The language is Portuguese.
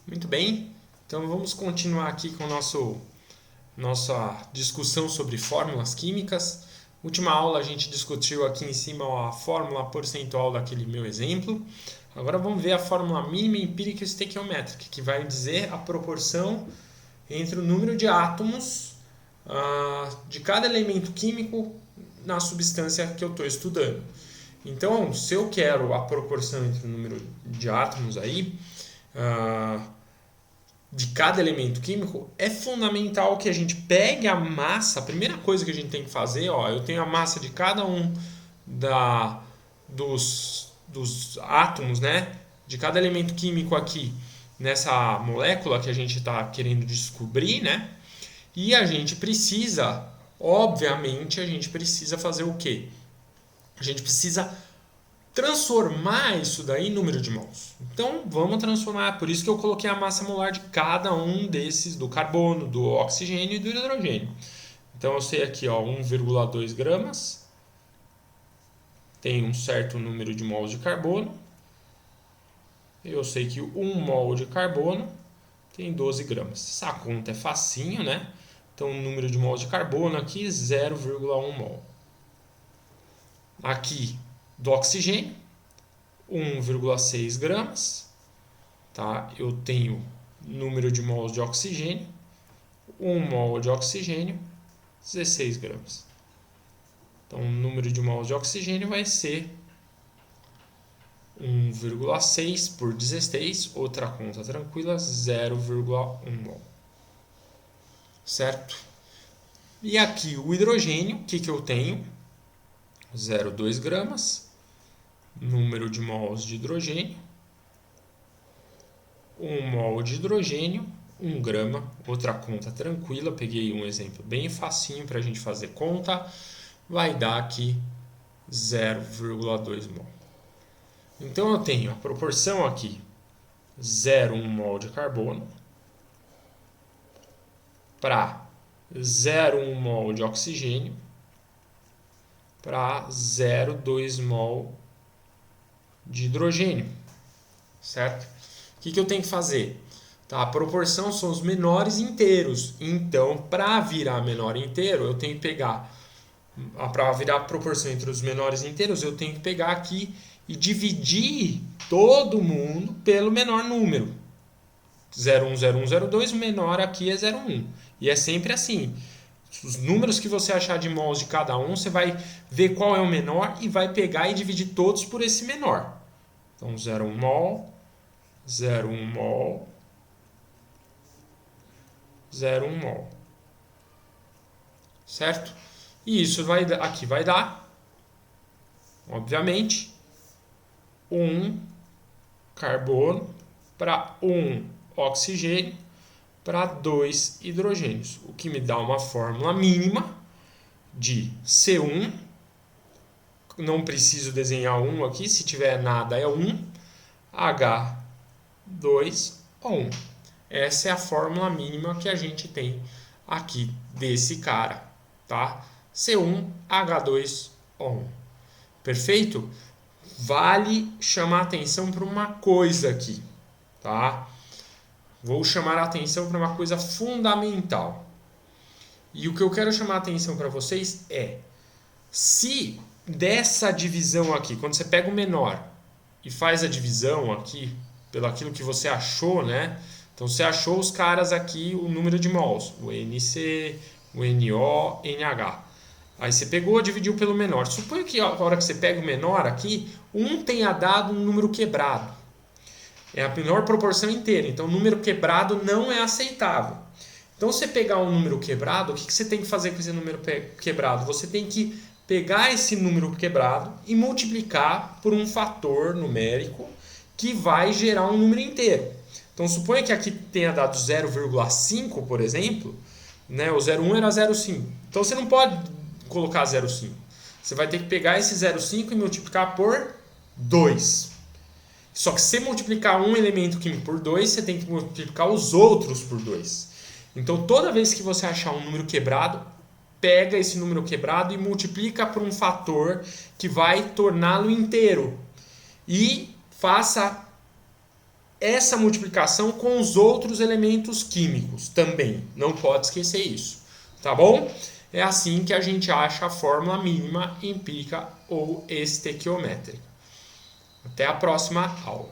Muito bem, então vamos continuar aqui com nossa discussão sobre fórmulas químicas. Última aula a gente discutiu aqui em cima a fórmula percentual daquele meu exemplo. Agora vamos ver a fórmula mínima empírica estequiométrica, que vai dizer a proporção entre o número de átomos de cada elemento químico na substância que eu estou estudando. Então, se eu quero a proporção entre o número de átomos aí, de cada elemento químico, é fundamental que a gente pegue a massa. A primeira coisa que a gente tem que fazer, eu tenho a massa de cada um dos átomos, né? De cada elemento químico aqui nessa molécula que a gente está querendo descobrir, né? E a gente precisa, obviamente, a gente precisa fazer o quê? A gente precisa transformar isso daí em número de mols. Então vamos transformar, por isso que eu coloquei a massa molar de cada um desses, do carbono, do oxigênio e do hidrogênio. Então eu sei aqui 1,2 gramas, tem um certo número de mols de carbono. Eu sei que 1 mol de carbono tem 12 gramas. Essa conta é facinho, né? Então o número de mols de carbono aqui 0,1 mol. Aqui do oxigênio, 1,6 gramas. Tá? Eu tenho número de mols de oxigênio, 1 mol de oxigênio, 16 gramas. Então, o número de mols de oxigênio vai ser 1,6 por 16, outra conta tranquila, 0,1 mol. Certo? E aqui o hidrogênio, o que eu tenho? 0,2 gramas, número de mols de hidrogênio, 1 mol de hidrogênio, 1 grama, outra conta tranquila, peguei um exemplo bem facinho para a gente fazer conta, vai dar aqui 0,2 mol. Então eu tenho a proporção aqui 0,1 mol de carbono para 0,1 mol de oxigênio para 0,2 mol de hidrogênio, certo? O que eu tenho que fazer? Tá, a proporção são os menores inteiros, então para virar menor inteiro eu tenho que pegar, para virar a proporção entre os menores inteiros eu tenho que pegar aqui e dividir todo mundo pelo menor número. 0,1, 0,1, 0,2, o menor aqui é 0,1. E é sempre assim. Os números que você achar de mols de cada um, você vai ver qual é o menor e vai pegar e dividir todos por esse menor. Então 0,1 mol, 0,1 mol, 0,1 mol. Certo? E isso aqui vai dar, obviamente, 1 carbono para 1 oxigênio para 2 hidrogênios, o que me dá uma fórmula mínima de C1. Não preciso desenhar 1 aqui, se tiver nada é 1, H2O1. Essa é a fórmula mínima que a gente tem aqui desse cara, tá? C1H2O1. Perfeito? Vale chamar atenção para uma coisa aqui, tá? Vou chamar a atenção para uma coisa fundamental. E o que eu quero chamar a atenção para vocês é: se dessa divisão aqui, quando você pega o menor e faz a divisão aqui pelo aquilo que você achou, né? Então você achou os caras aqui, o número de mols, o NC, o NO, NH. Aí você pegou, dividiu pelo menor. Suponha que a hora que você pega o menor aqui, tenha dado um número quebrado. É a menor proporção inteira. Então, o número quebrado não é aceitável. Então, se você pegar um número quebrado, o que você tem que fazer com esse número quebrado? Você tem que pegar esse número quebrado e multiplicar por um fator numérico que vai gerar um número inteiro. Então, suponha que aqui tenha dado 0,5, por exemplo, né? O 0,1 era 0,5. Então, você não pode colocar 0,5. Você vai ter que pegar esse 0,5 e multiplicar por 2. Só que se multiplicar um elemento químico por 2, você tem que multiplicar os outros por 2. Então, toda vez que você achar um número quebrado, pega esse número quebrado e multiplica por um fator que vai torná-lo inteiro. E faça essa multiplicação com os outros elementos químicos também. Não pode esquecer isso, tá bom? É assim que a gente acha a fórmula mínima empírica ou estequiométrica. Até a próxima aula.